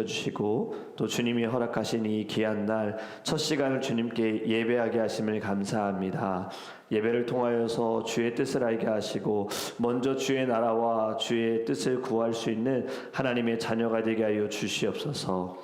주시고 또 주님이 허락하신 이 귀한 날 첫 시간을 주님께 예배하게 하심을 감사합니다. 예배를 통하여서 주의 뜻을 알게 하시고 먼저 주의 나라와 주의 뜻을 구할 수 있는 하나님의 자녀가 되게 하여 주시옵소서.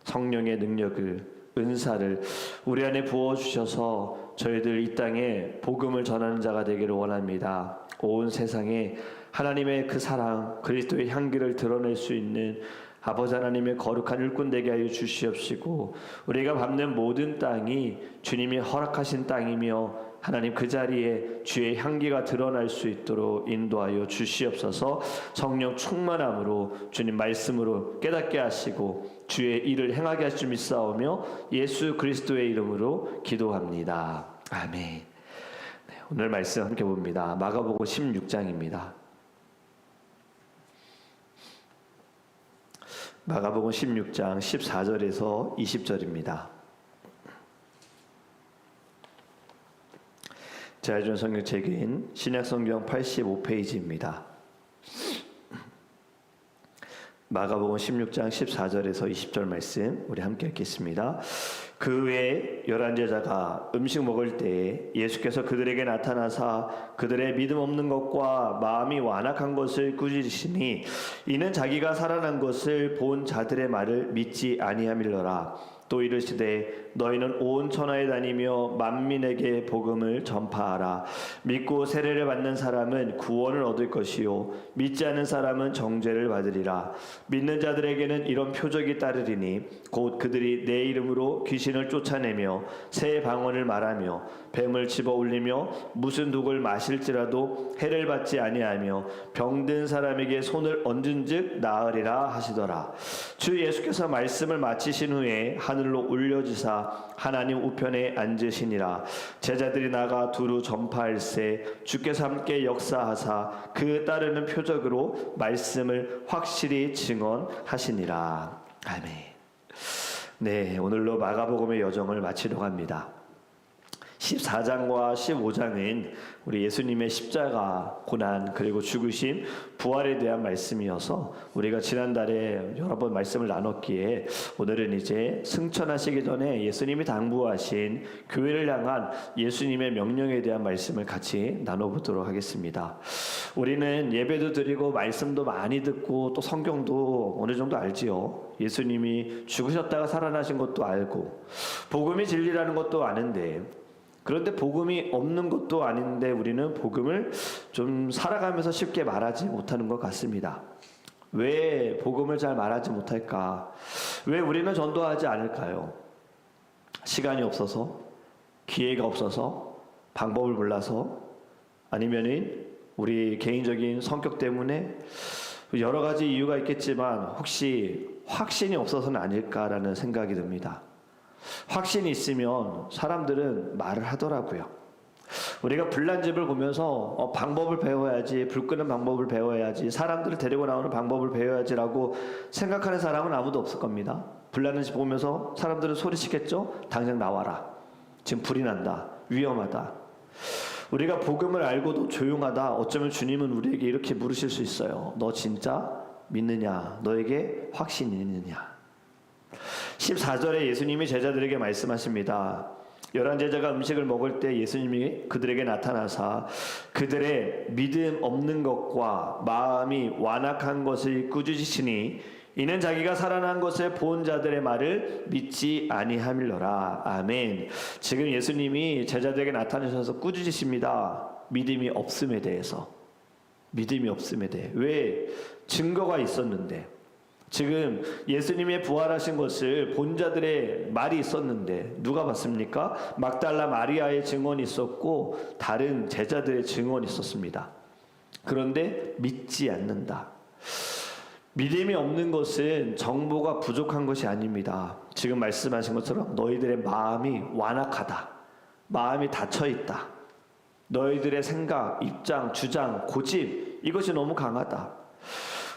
성령의 능력을, 은사를 우리 안에 부어주셔서 저희들 이 땅에 복음을 전하는 자가 되기를 원합니다. 온 세상에 하나님의 그 사랑, 그리스도의 향기를 드러낼 수 있는 아버지 하나님의 거룩한 일꾼 되게 하여 주시옵시고, 우리가 밟는 모든 땅이 주님이 허락하신 땅이며 하나님 그 자리에 주의 향기가 드러날 수 있도록 인도하여 주시옵소서. 성령 충만함으로 주님 말씀으로 깨닫게 하시고 주의 일을 행하게 하실 줄 믿사오며 예수 그리스도의 이름으로 기도합니다. 아멘. 네, 오늘 말씀 함께 봅니다. 마가복음 16장입니다. 마가복음 16장 14절에서 20절입니다. 제가 성경책인 신약성경 85페이지입니다. 마가복음 16장 14절에서 20절 말씀 우리 함께 읽겠습니다. 그 외에 11제자가 음식 먹을 때에 예수께서 그들에게 나타나사 그들의 믿음 없는 것과 마음이 완악한 것을 꾸짖으시니 이는 자기가 살아난 것을 본 자들의 말을 믿지 아니함일러라. 또 이르시되 너희는 온 천하에 다니며 만민에게 복음을 전파하라. 믿고 세례를 받는 사람은 구원을 얻을 것이요 믿지 않는 사람은 정죄를 받으리라. 믿는 자들에게는 이런 표적이 따르리니 곧 그들이 내 이름으로 귀신을 쫓아내며 새 방언을 말하며 뱀을 집어 올리며 무슨 독을 마실지라도 해를 받지 아니하며 병든 사람에게 손을 얹은즉 나으리라 하시더라. 주 예수께서 말씀을 마치신 후에 하늘로 올려지사 하나님 우편에 앉으시니라. 제자들이 나가 두루 전파할세 주께서 함께 역사하사 그 따르는 표적으로 말씀을 확실히 증언하시니라. 아멘. 네, 오늘로 마가복음의 여정을 마치려고 합니다. 14장과 15장은 우리 예수님의 십자가, 고난, 그리고 죽으심, 부활에 대한 말씀이어서 우리가 지난달에 여러 번 말씀을 나눴기에 오늘은 이제 승천하시기 전에 예수님이 당부하신 교회를 향한 예수님의 명령에 대한 말씀을 같이 나눠보도록 하겠습니다. 우리는 예배도 드리고 말씀도 많이 듣고 또 성경도 어느 정도 알지요. 예수님이 죽으셨다가 살아나신 것도 알고 복음이 진리라는 것도 아는데, 그런데 복음이 없는 것도 아닌데 우리는 복음을 좀 살아가면서 쉽게 말하지 못하는 것 같습니다. 왜 복음을 잘 말하지 못할까? 왜 우리는 전도하지 않을까요? 시간이 없어서? 기회가 없어서? 방법을 몰라서? 아니면은 우리 개인적인 성격 때문에? 여러 가지 이유가 있겠지만 혹시 확신이 없어서는 아닐까라는 생각이 듭니다. 확신이 있으면 사람들은 말을 하더라고요. 우리가 불난집을 보면서 방법을 배워야지, 불 끄는 방법을 배워야지, 사람들을 데리고 나오는 방법을 배워야지라고 생각하는 사람은 아무도 없을 겁니다. 불나는 집 보면서 사람들은 소리치겠죠? 당장 나와라. 지금 불이 난다. 위험하다. 우리가 복음을 알고도 조용하다. 어쩌면 주님은 우리에게 이렇게 물으실 수 있어요. 너 진짜 믿느냐? 너에게 확신이 있느냐? 14절에 예수님이 제자들에게 말씀하십니다. 11제자가 음식을 먹을 때 예수님이 그들에게 나타나사 그들의 믿음 없는 것과 마음이 완악한 것을 꾸짖으시니 이는 자기가 살아난 것을 본 자들의 말을 믿지 아니함일러라. 아멘. 지금 예수님이 제자들에게 나타나셔서 꾸짖으십니다. 믿음이 없음에 대해서. 믿음이 없음에 대해. 왜? 증거가 있었는데. 지금 예수님의 부활하신 것을 본 자들의 말이 있었는데 누가 봤습니까? 막달라 마리아의 증언이 있었고 다른 제자들의 증언이 있었습니다. 그런데 믿지 않는다. 믿음이 없는 것은 정보가 부족한 것이 아닙니다. 지금 말씀하신 것처럼 너희들의 마음이 완악하다. 마음이 닫혀있다. 너희들의 생각, 입장, 주장, 고집 이것이 너무 강하다.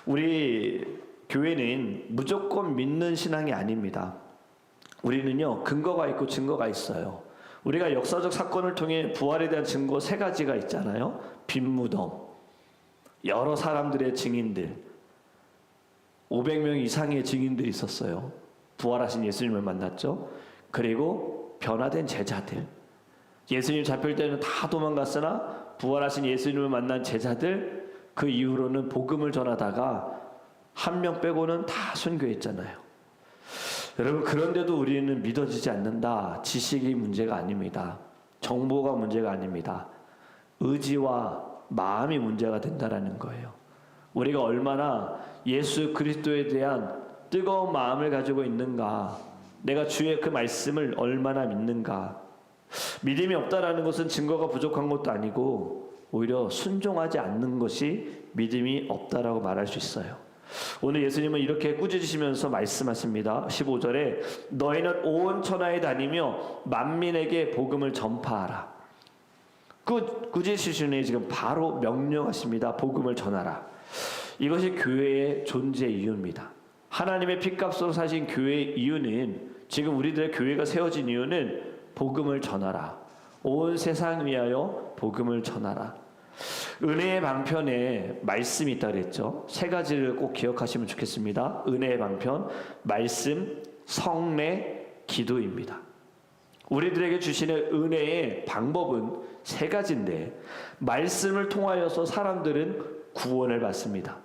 우리 교회는 무조건 믿는 신앙이 아닙니다. 우리는요, 근거가 있고 증거가 있어요. 우리가 역사적 사건을 통해 부활에 대한 증거 3가지가 있잖아요. 빈 무덤, 여러 사람들의 증인들, 500명 이상의 증인들이 있었어요. 부활하신 예수님을 만났죠. 그리고 변화된 제자들, 예수님 잡힐 때는 다 도망갔으나 부활하신 예수님을 만난 제자들, 그 이후로는 복음을 전하다가 한 명 빼고는 다 순교했잖아요. 여러분, 그런데도 우리는 믿어지지 않는다. 지식이 문제가 아닙니다. 정보가 문제가 아닙니다. 의지와 마음이 문제가 된다라는 거예요. 우리가 얼마나 예수 그리스도에 대한 뜨거운 마음을 가지고 있는가, 내가 주의 그 말씀을 얼마나 믿는가. 믿음이 없다라는 것은 증거가 부족한 것도 아니고 오히려 순종하지 않는 것이 믿음이 없다라고 말할 수 있어요. 오늘 예수님은 이렇게 꾸짖으시면서 말씀하십니다. 15절에 너희는 온 천하에 다니며 만민에게 복음을 전파하라. 꾸짖으시니 지금 바로 명령하십니다. 복음을 전하라. 이것이 교회의 존재 이유입니다. 하나님의 피값으로 사신 교회의 이유는, 지금 우리들의 교회가 세워진 이유는 복음을 전하라. 온 세상 위하여 복음을 전하라. 은혜의 방편에 말씀이 있다 그랬죠. 세 가지를 꼭 기억하시면 좋겠습니다. 은혜의 방편, 말씀, 성례, 기도입니다. 우리들에게 주시는 은혜의 방법은 세 가지인데, 말씀을 통하여서 사람들은 구원을 받습니다.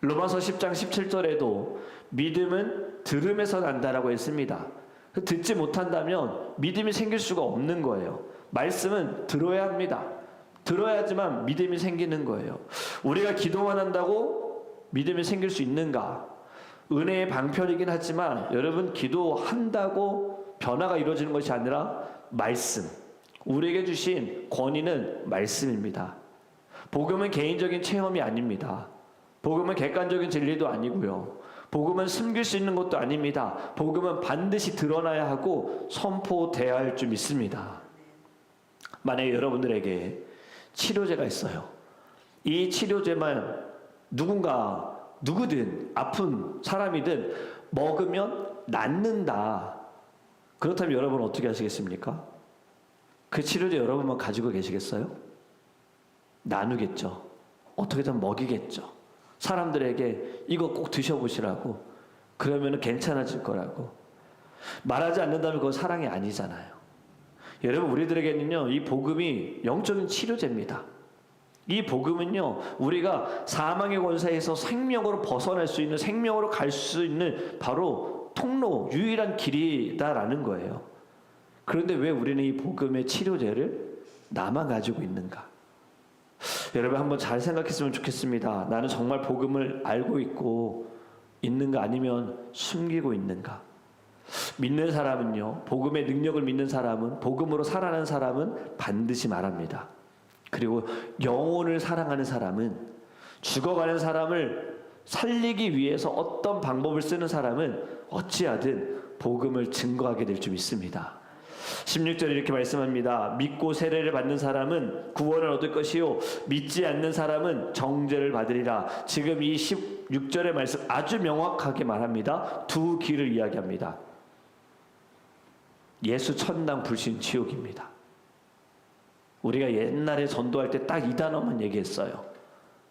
로마서 10장 17절에도 믿음은 들음에서 난다라고 했습니다. 듣지 못한다면 믿음이 생길 수가 없는 거예요. 말씀은 들어야 합니다. 들어야지만 믿음이 생기는 거예요. 우리가 기도만 한다고 믿음이 생길 수 있는가? 은혜의 방편이긴 하지만 여러분, 기도한다고 변화가 이루어지는 것이 아니라 말씀, 우리에게 주신 권위는 말씀입니다. 복음은 개인적인 체험이 아닙니다. 복음은 객관적인 진리도 아니고요. 복음은 숨길 수 있는 것도 아닙니다. 복음은 반드시 드러나야 하고 선포돼야 할 줄 믿습니다. 만약에 여러분들에게 치료제가 있어요. 이 치료제만 누구든 아픈 사람이든 먹으면 낫는다. 그렇다면 여러분은 어떻게 하시겠습니까? 그 치료제 여러분만 가지고 계시겠어요? 나누겠죠. 어떻게든 먹이겠죠. 사람들에게 이거 꼭 드셔보시라고. 그러면 괜찮아질 거라고. 말하지 않는다면 그건 사랑이 아니잖아요. 여러분, 우리들에게는요, 이 복음이 영적인 치료제입니다. 이 복음은요, 우리가 사망의 권세에서 생명으로 벗어날 수 있는, 생명으로 갈 수 있는 바로 통로, 유일한 길이다라는 거예요. 그런데 왜 우리는 이 복음의 치료제를 나만 가지고 있는가? 여러분, 한번 잘 생각했으면 좋겠습니다. 나는 정말 복음을 알고 있고 있는가, 아니면 숨기고 있는가? 믿는 사람은요, 복음의 능력을 믿는 사람은, 복음으로 살아가는 사람은 반드시 말합니다. 그리고 영혼을 사랑하는 사람은, 죽어가는 사람을 살리기 위해서 어떤 방법을 쓰는 사람은 어찌하든 복음을 증거하게 될 줄 믿습니다. 16절에 이렇게 말씀합니다. 믿고 세례를 받는 사람은 구원을 얻을 것이요 믿지 않는 사람은 정죄를 받으리라. 지금 이 16절의 말씀 아주 명확하게 말합니다. 두 길을 이야기합니다. 예수 천당, 불신 지옥입니다. 우리가 옛날에 전도할 때 딱 이 단어만 얘기했어요.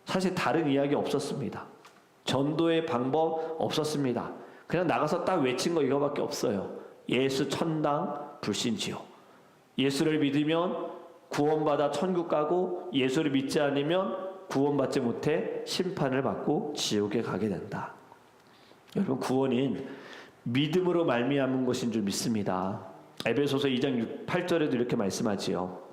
사실 다른 이야기 없었습니다. 전도의 방법 없었습니다. 그냥 나가서 딱 외친 거 이거밖에 없어요. 예수 천당, 불신 지옥. 예수를 믿으면 구원받아 천국 가고, 예수를 믿지 않으면 구원받지 못해 심판을 받고 지옥에 가게 된다. 여러분, 구원은 믿음으로 말미암은 것인 줄 믿습니다. 에베소서 2장 8절에도 이렇게 말씀하지요.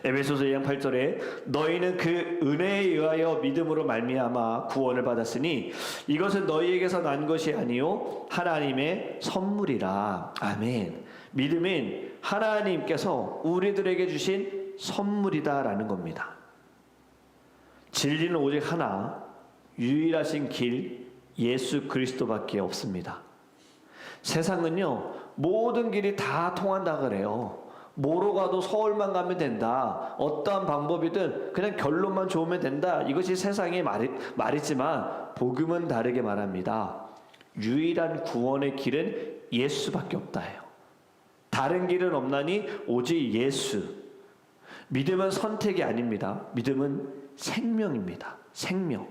에베소서 2장 8절에 너희는 그 은혜에 의하여 믿음으로 말미암아 구원을 받았으니 이것은 너희에게서 난 것이 아니요 하나님의 선물이라. 아멘. 믿음은 하나님께서 우리들에게 주신 선물이다라는 겁니다. 진리는 오직 하나, 유일하신 길 예수 그리스도밖에 없습니다. 세상은요, 모든 길이 다 통한다 그래요. 뭐로 가도 서울만 가면 된다. 어떠한 방법이든 그냥 결론만 좋으면 된다. 이것이 세상의 말이지만 복음은 다르게 말합니다. 유일한 구원의 길은 예수밖에 없다예요. 다른 길은 없나니 오직 예수. 믿음은 선택이 아닙니다. 믿음은 생명입니다. 생명.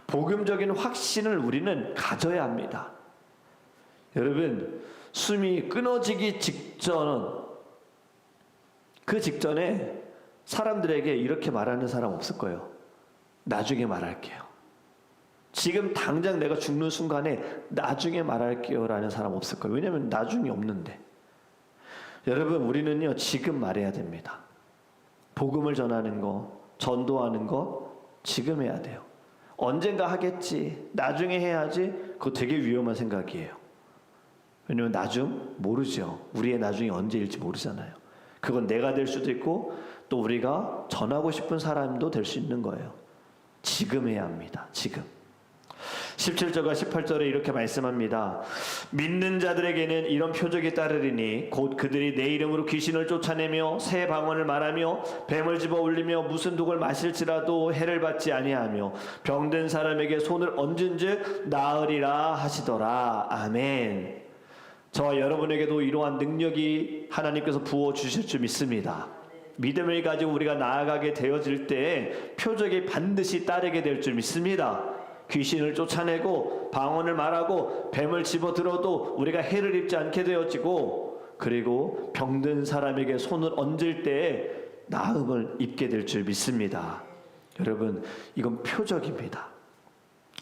복음적인 확신을 우리는 가져야 합니다. 여러분, 숨이 끊어지기 직전, 그 직전에 사람들에게 이렇게 말하는 사람 없을 거예요. 나중에 말할게요. 지금 당장 내가 죽는 순간에 나중에 말할게요 라는 사람 없을 거예요. 왜냐하면 나중이 없는데. 여러분, 우리는요 지금 말해야 됩니다. 복음을 전하는 거, 전도하는 거 지금 해야 돼요. 언젠가 하겠지, 나중에 해야지, 그거 되게 위험한 생각이에요. 왜냐면 나중 모르죠. 우리의 나중이 언제일지 모르잖아요. 그건 내가 될 수도 있고 또 우리가 전하고 싶은 사람도 될 수 있는 거예요. 지금 해야 합니다. 지금. 17절과 18절에 이렇게 말씀합니다. 믿는 자들에게는 이런 표적이 따르리니 곧 그들이 내 이름으로 귀신을 쫓아내며 새 방언을 말하며 뱀을 집어 올리며 무슨 독을 마실지라도 해를 받지 아니하며 병든 사람에게 손을 얹은즉 나으리라 하시더라. 아멘. 저와 여러분에게도 이러한 능력이 하나님께서 부어주실 줄 믿습니다. 믿음을 가지고 우리가 나아가게 되어질 때 표적이 반드시 따르게 될 줄 믿습니다. 귀신을 쫓아내고 방언을 말하고 뱀을 집어들어도 우리가 해를 입지 않게 되어지고, 그리고 병든 사람에게 손을 얹을 때 나음을 입게 될 줄 믿습니다. 여러분, 이건 표적입니다.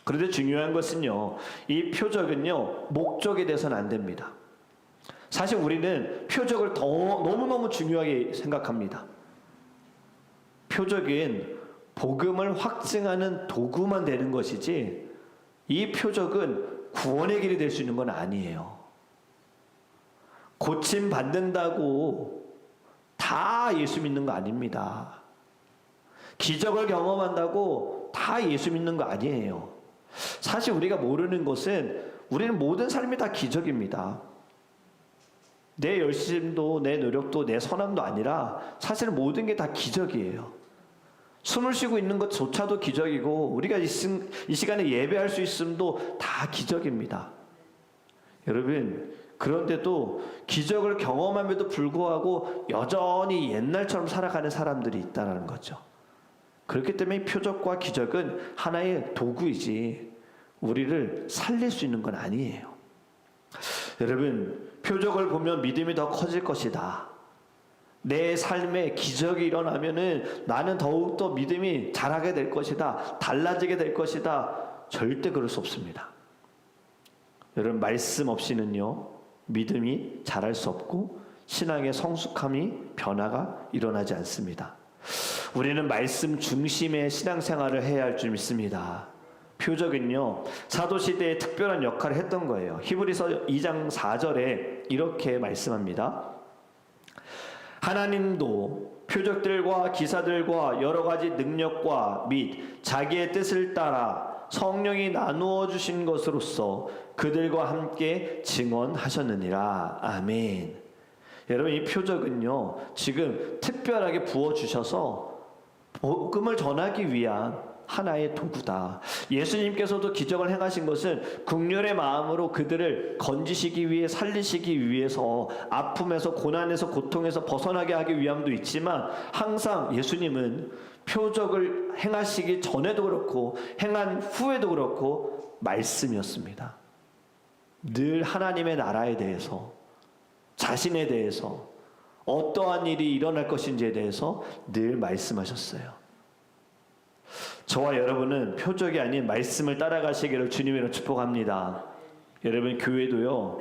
그런데 중요한 것은요, 이 표적은요 목적이 돼서는 안 됩니다. 사실 우리는 표적을 너무너무 중요하게 생각합니다. 표적은 복음을 확증하는 도구만 되는 것이지, 이 표적은 구원의 길이 될 수 있는 건 아니에요. 고침 받는다고 다 예수 믿는 거 아닙니다. 기적을 경험한다고 다 예수 믿는 거 아니에요. 사실 우리가 모르는 것은 우리는 모든 삶이 다 기적입니다. 내 열심도 내 노력도 내 선함도 아니라 사실 모든 게 다 기적이에요. 숨을 쉬고 있는 것조차도 기적이고 우리가 이 시간에 예배할 수 있음도 다 기적입니다. 여러분, 그런데도 기적을 경험함에도 불구하고 여전히 옛날처럼 살아가는 사람들이 있다는 거죠. 그렇기 때문에 표적과 기적은 하나의 도구이지 우리를 살릴 수 있는 건 아니에요. 여러분, 표적을 보면 믿음이 더 커질 것이다. 내 삶에 기적이 일어나면은 나는 더욱더 믿음이 자라게 될 것이다. 달라지게 될 것이다. 절대 그럴 수 없습니다. 여러분, 말씀 없이는요 믿음이 자랄 수 없고 신앙의 성숙함이 변화가 일어나지 않습니다. 우리는 말씀 중심의 신앙생활을 해야 할 줄 믿습니다. 표적은요 사도시대에 특별한 역할을 했던 거예요. 히브리서 2장 4절에 이렇게 말씀합니다. 하나님도 표적들과 기사들과 여러 가지 능력과 및 자기의 뜻을 따라 성령이 나누어 주신 것으로서 그들과 함께 증언하셨느니라. 아멘. 여러분, 이 표적은요 지금 특별하게 부어주셔서 복음을 전하기 위한 하나의 도구다. 예수님께서도 기적을 행하신 것은 국률의 마음으로 그들을 건지시기 위해, 살리시기 위해서, 아픔에서, 고난에서, 고통에서 벗어나게 하기 위함도 있지만 항상 예수님은 표적을 행하시기 전에도 그렇고 행한 후에도 그렇고 말씀이었습니다. 늘 하나님의 나라에 대해서, 자신에 대해서, 어떠한 일이 일어날 것인지에 대해서 늘 말씀하셨어요. 저와 여러분은 표적이 아닌 말씀을 따라가시기를 주님으로 축복합니다. 여러분, 교회도요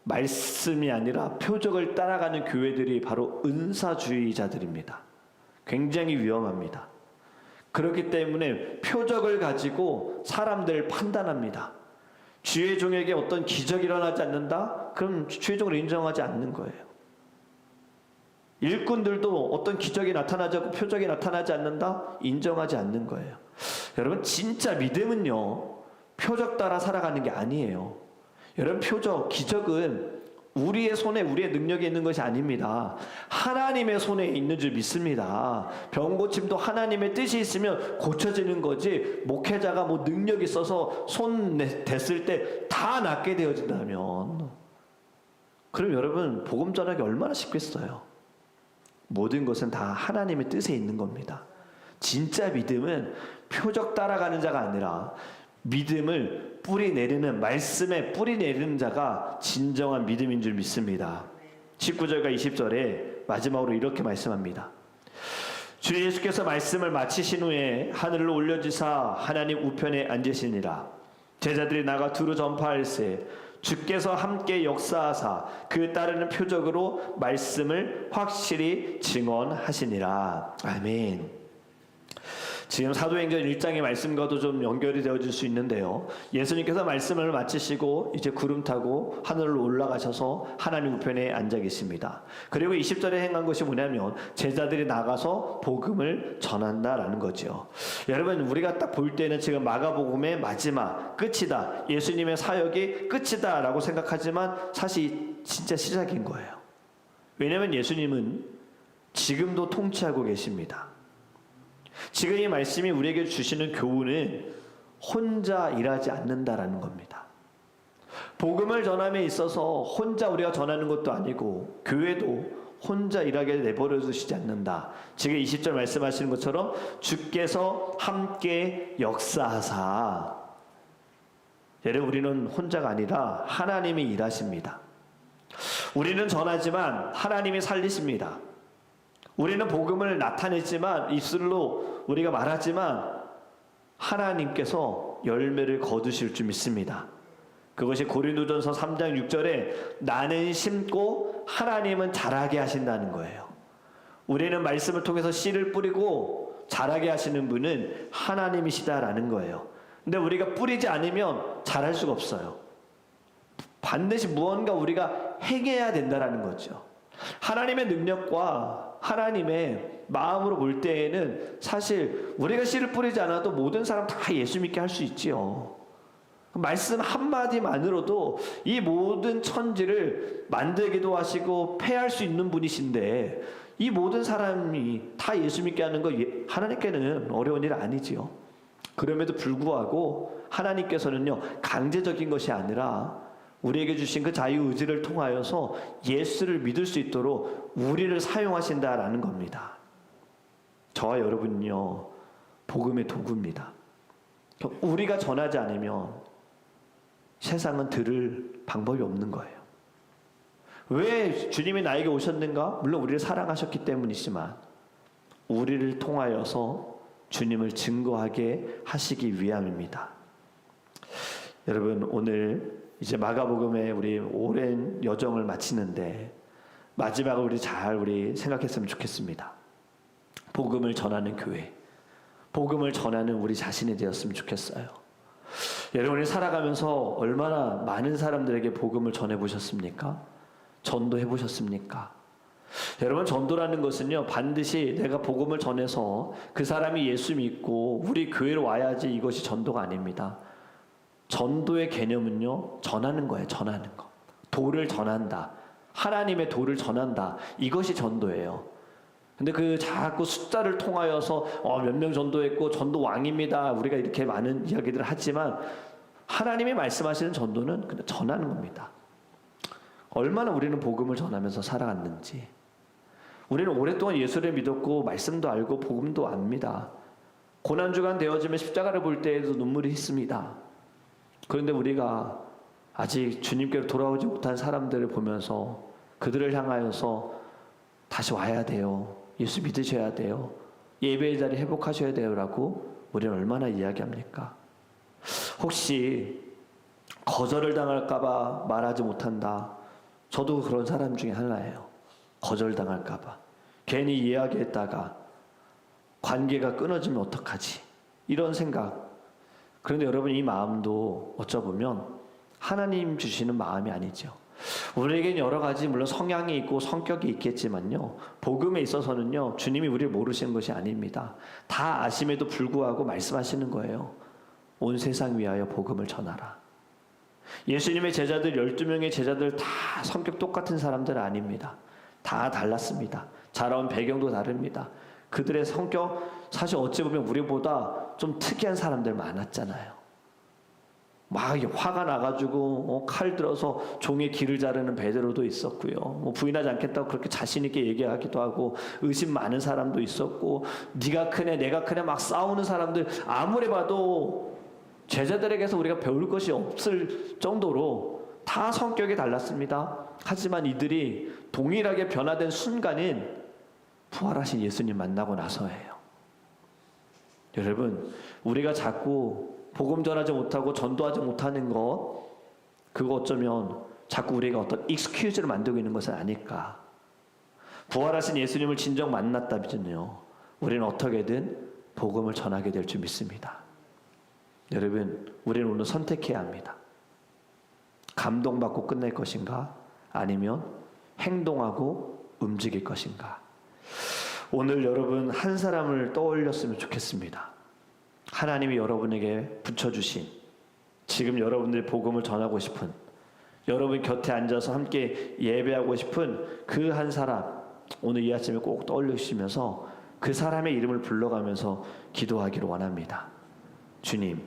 말씀이 아니라 표적을 따라가는 교회들이 바로 은사주의자들입니다. 굉장히 위험합니다. 그렇기 때문에 표적을 가지고 사람들을 판단합니다. 주의 종에게 어떤 기적이 일어나지 않는다? 그럼 주의 종을 인정하지 않는 거예요. 일꾼들도 어떤 기적이 나타나지 않고 표적이 나타나지 않는다? 인정하지 않는 거예요. 여러분, 진짜 믿음은요 표적 따라 살아가는 게 아니에요. 여러분, 표적, 기적은 우리의 손에 우리의 능력이 있는 것이 아닙니다. 하나님의 손에 있는 줄 믿습니다. 병 고침도 하나님의 뜻이 있으면 고쳐지는 거지, 목회자가 뭐 능력이 있어서 손 댔을 때 다 낫게 되어진다면 그럼 여러분 복음 전하기 얼마나 쉽겠어요. 모든 것은 다 하나님의 뜻에 있는 겁니다. 진짜 믿음은 표적 따라가는 자가 아니라 믿음을 뿌리 내리는, 말씀에 뿌리 내리는 자가 진정한 믿음인 줄 믿습니다. 19절과 20절에 마지막으로 이렇게 말씀합니다. 주 예수께서 말씀을 마치신 후에 하늘로 올려지사 하나님 우편에 앉으시니라. 제자들이 나가 두루 전파할세 주께서 함께 역사하사 그 따르는 표적으로 말씀을 확실히 증언하시니라. 아멘. 지금 사도행전 1장의 말씀과도 좀 연결이 되어질 수 있는데요. 예수님께서 말씀을 마치시고 이제 구름 타고 하늘로 올라가셔서 하나님 우편에 앉아 계십니다. 그리고 20절에 행한 것이 뭐냐면 제자들이 나가서 복음을 전한다라는 거죠. 여러분, 우리가 딱 볼 때는 지금 마가복음의 마지막, 끝이다, 예수님의 사역이 끝이다 라고 생각하지만 사실 진짜 시작인 거예요. 왜냐하면 예수님은 지금도 통치하고 계십니다. 지금 이 말씀이 우리에게 주시는 교훈은 혼자 일하지 않는다라는 겁니다. 복음을 전함에 있어서 혼자 우리가 전하는 것도 아니고 교회도 혼자 일하게 내버려 두시지 않는다. 지금 20절 말씀하시는 것처럼 주께서 함께 역사하사. 여러분, 우리는 혼자가 아니라 하나님이 일하십니다. 우리는 전하지만 하나님이 살리십니다. 우리는 복음을 나타내지만, 입술로 우리가 말하지만 하나님께서 열매를 거두실 줄 믿습니다. 그것이 고린도전서 3장 6절에 나는 심고 하나님은 자라게 하신다는 거예요. 우리는 말씀을 통해서 씨를 뿌리고 자라게 하시는 분은 하나님이시다라는 거예요. 근데 우리가 뿌리지 않으면 자랄 수가 없어요. 반드시 무언가 우리가 행해야 된다라는 거죠. 하나님의 능력과 하나님의 마음으로 볼 때에는 사실 우리가 씨를 뿌리지 않아도 모든 사람 다 예수 믿게 할 수 있지요. 말씀 한마디만으로도 이 모든 천지를 만들기도 하시고 폐할 수 있는 분이신데, 이 모든 사람이 다 예수 믿게 하는 거 하나님께는 어려운 일 아니지요. 그럼에도 불구하고 하나님께서는요, 강제적인 것이 아니라 우리에게 주신 그 자유의지를 통하여서 예수를 믿을 수 있도록 우리를 사용하신다라는 겁니다. 저와 여러분은요, 복음의 도구입니다. 우리가 전하지 않으면 세상은 들을 방법이 없는 거예요. 왜 주님이 나에게 오셨는가? 물론 우리를 사랑하셨기 때문이지만 우리를 통하여서 주님을 증거하게 하시기 위함입니다. 여러분, 오늘 이제 마가복음의 우리 오랜 여정을 마치는데 마지막을 우리 생각했으면 좋겠습니다. 복음을 전하는 교회, 복음을 전하는 우리 자신이 되었으면 좋겠어요. 여러분이 살아가면서 얼마나 많은 사람들에게 복음을 전해보셨습니까? 전도해보셨습니까? 여러분, 전도라는 것은요, 반드시 내가 복음을 전해서 그 사람이 예수 믿고 우리 교회로 와야지 이것이 전도가 아닙니다. 전도의 개념은요, 전하는 거예요. 전하는 거. 도를 전한다. 하나님의 도를 전한다. 이것이 전도예요. 근데 그 자꾸 숫자를 통하여서 몇 명 전도했고 전도 왕입니다. 우리가 이렇게 많은 이야기들을 하지만 하나님이 말씀하시는 전도는 그냥 전하는 겁니다. 얼마나 우리는 복음을 전하면서 살아갔는지. 우리는 오랫동안 예수를 믿었고 말씀도 알고 복음도 압니다. 고난주간 되어지면 십자가를 볼 때에도 눈물이 있습니다. 그런데 우리가 아직 주님께로 돌아오지 못한 사람들을 보면서 그들을 향하여서 다시 와야 돼요. 예수 믿으셔야 돼요. 예배의 자리 회복하셔야 돼요. 라고 우리는 얼마나 이야기합니까? 혹시 거절을 당할까봐 말하지 못한다. 저도 그런 사람 중에 하나예요. 거절당할까봐. 괜히 이야기했다가 관계가 끊어지면 어떡하지? 이런 생각. 그런데 여러분, 이 마음도 어쩌보면 하나님 주시는 마음이 아니죠. 우리에겐 여러 가지 물론 성향이 있고 성격이 있겠지만요, 복음에 있어서는요, 주님이 우리를 모르시는 것이 아닙니다. 다 아심에도 불구하고 말씀하시는 거예요. 온 세상 위하여 복음을 전하라. 예수님의 제자들 12명의 제자들 다 성격 똑같은 사람들 아닙니다. 다 달랐습니다. 자라온 배경도 다릅니다. 그들의 성격, 사실 어찌 보면 우리보다 좀 특이한 사람들 많았잖아요. 막 화가 나가지고 칼 들어서 종의 귀를 자르는 베드로도 있었고요. 부인하지 않겠다고 그렇게 자신 있게 얘기하기도 하고 의심 많은 사람도 있었고, 네가 크네 내가 크네 막 싸우는 사람들 아무리 봐도 제자들에게서 우리가 배울 것이 없을 정도로 다 성격이 달랐습니다. 하지만 이들이 동일하게 변화된 순간은 부활하신 예수님 만나고 나서예요. 여러분, 우리가 자꾸 복음 전하지 못하고 전도하지 못하는 것, 그거 어쩌면 자꾸 우리가 어떤 익스큐즈를 만들고 있는 것은 아닐까. 부활하신 예수님을 진정 만났다면요, 우리는 어떻게든 복음을 전하게 될 줄 믿습니다. 여러분, 우리는 오늘 선택해야 합니다. 감동받고 끝낼 것인가, 아니면 행동하고 움직일 것인가. 오늘 여러분 한 사람을 떠올렸으면 좋겠습니다. 하나님이 여러분에게 붙여주신, 지금 여러분들이 복음을 전하고 싶은, 여러분 곁에 앉아서 함께 예배하고 싶은 그 한 사람, 오늘 이 아침에 꼭 떠올리시면서 그 사람의 이름을 불러가면서 기도하기를 원합니다. 주님,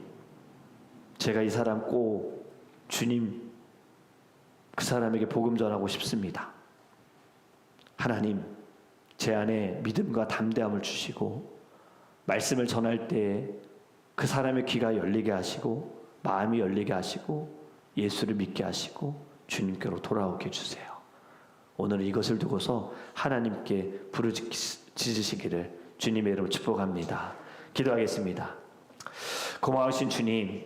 제가 이 사람 꼭 주님 그 사람에게 복음 전하고 싶습니다. 하나님, 제 안에 믿음과 담대함을 주시고 말씀을 전할 때 그 사람의 귀가 열리게 하시고 마음이 열리게 하시고 예수를 믿게 하시고 주님께로 돌아오게 해주세요. 오늘 이것을 두고서 하나님께 부르짖으시기를 주님의 이름으로 축복합니다. 기도하겠습니다. 고마우신 주님,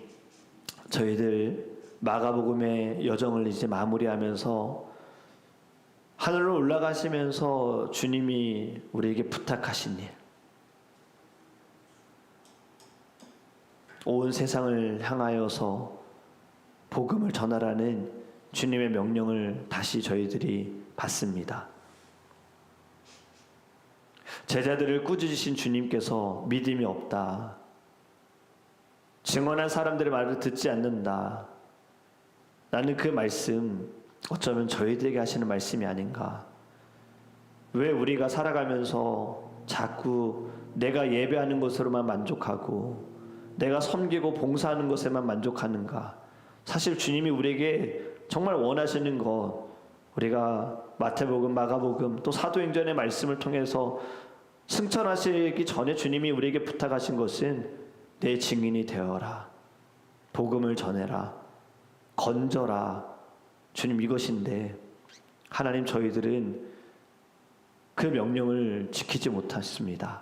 저희들 마가복음의 여정을 이제 마무리하면서 하늘로 올라가시면서 주님이 우리에게 부탁하신 일, 온 세상을 향하여서 복음을 전하라는 주님의 명령을 다시 저희들이 받습니다. 제자들을 꾸짖으신 주님께서 믿음이 없다, 증언한 사람들의 말을 듣지 않는다, 나는 그 말씀 어쩌면 저희들에게 하시는 말씀이 아닌가. 왜 우리가 살아가면서 자꾸 내가 예배하는 것으로만 만족하고 내가 섬기고 봉사하는 것에만 만족하는가. 사실 주님이 우리에게 정말 원하시는 것, 우리가 마태복음, 마가복음, 또 사도행전의 말씀을 통해서 승천하시기 전에 주님이 우리에게 부탁하신 것은 내 증인이 되어라, 복음을 전해라, 건져라. 주님, 이것인데 하나님, 저희들은 그 명령을 지키지 못했습니다.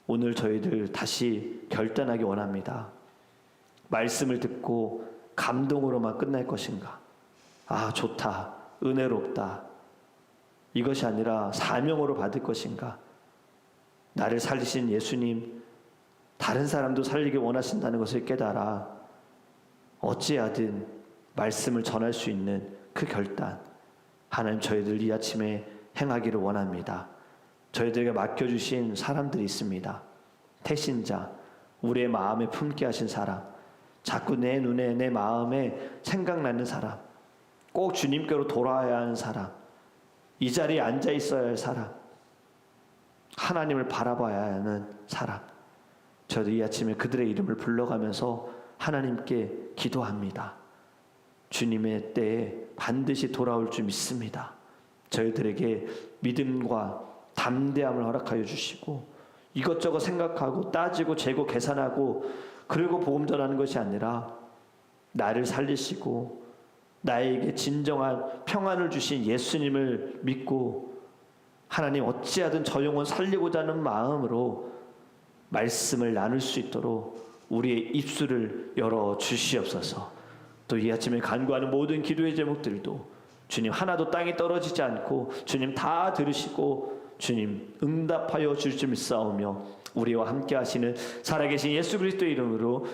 오늘 저희들 다시 결단하기 원합니다. 말씀을 듣고 감동으로만 끝날 것인가, 아 좋다, 은혜롭다, 이것이 아니라 사명으로 받을 것인가. 나를 살리신 예수님, 다른 사람도 살리기 원하신다는 것을 깨달아 어찌하든 말씀을 전할 수 있는 그 결단, 하나님 저희들 이 아침에 행하기를 원합니다. 저희들에게 맡겨주신 사람들이 있습니다. 태신자, 우리의 마음에 품게 하신 사람, 자꾸 내 눈에 내 마음에 생각나는 사람, 꼭 주님께로 돌아와야 하는 사람, 이 자리에 앉아 있어야 할 사람, 하나님을 바라봐야 하는 사람, 저도 이 아침에 그들의 이름을 불러가면서 하나님께 기도합니다. 주님의 때에 반드시 돌아올 줄 믿습니다. 저희들에게 믿음과 담대함을 허락하여 주시고, 이것저것 생각하고 따지고 재고 계산하고 그리고 복음 전하는 것이 아니라 나를 살리시고 나에게 진정한 평안을 주신 예수님을 믿고 하나님 어찌하든 저 영혼 살리고자 하는 마음으로 말씀을 나눌 수 있도록 우리의 입술을 열어 주시옵소서. 또 이 아침에 간구하는 모든 기도의 제목들도 주님 하나도 땅에 떨어지지 않고 주님 다 들으시고 주님 응답하여 줄 줄 믿사오며 우리와 함께 하시는 살아계신 예수 그리스도의 이름으로